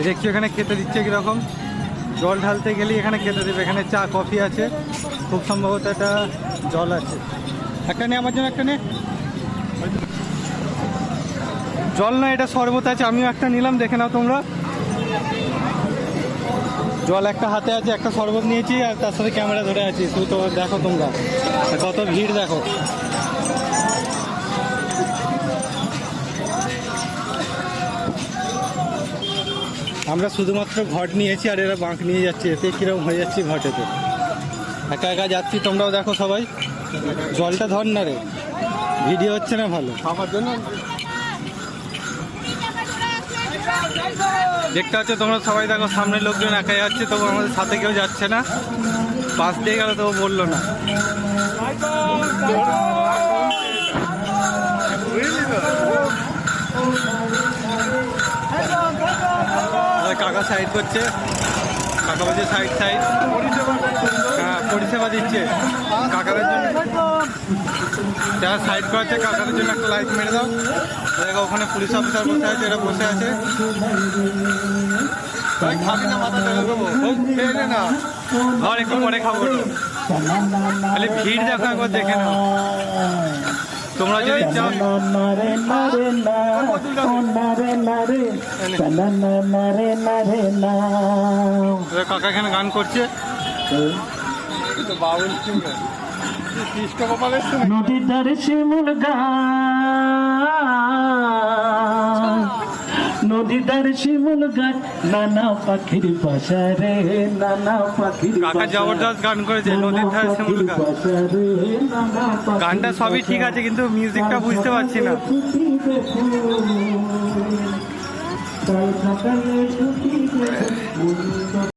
দেখছি এখানে খেতে দিচ্ছে কীরকম। জল ঢালতে গেলেই এখানে খেতে দেবে। এখানে চা কফি আছে, খুব সম্ভবত একটা জল আছে। একটা নে আমার জন্য, একটা নে। জল না, এটা শরবত আছে, আমিও একটা নিলাম, দেখে নাও তোমরা। জল একটা হাতে আছে, একটা শরবত নিয়েছি, আর তার সাথে ক্যামেরা ধরে আছি। তুই তো দেখো তোমরা কত ভিড় দেখো। আমরা শুধুমাত্র ঘট নিয়েছি আর এরা বাঁক নিয়ে যাচ্ছে। এতে কিরকম হয়ে যাচ্ছি ঘটেতে, একা একা যাচ্ছি। তোমরাও দেখো সবাই। জলটা ধর না রে, ভিডিও হচ্ছে না ভালো আমার জন্য। দেখতে পাচ্ছ তোমরা সবাই, দেখো সামনের লোকজন একা যাচ্ছে, তবু আমাদের সাথে কেউ যাচ্ছে না। পাশ দিয়ে গেল তবু বললো না। কাকা সাইড করছে, কাকা বলছে সাইড সাইড। হ্যাঁ, পরিষেবা দিচ্ছে কাকাদের জন্য। যারা সাইড করাচ্ছে কাকাদের জন্য একটা লাইট মেরে দাও। দেখো ওখানে পুলিশ অফিসার বসে আছে, এরা বসে আছে। খাবি না, মাথা ঢেলে দেবো, খেয়ে না, ধর একটু পরে খাবো। খালি ভিড় দেখো একবার, দেখে নাও তোমরা যদি চাও। কাকা এখানে গান করছে। নদীর ধারে শিমুল গাছ, নদীর ধারে শিমুল গাছ, নানা পাখির বাসা রে, নানা পাখির কাকা জবরদস্ত গান করেছে, নদীর ধারে শিমুল গাছ। গানটা সবই ঠিক আছে, কিন্তু মিউজিকটা বুঝতে পারছি না।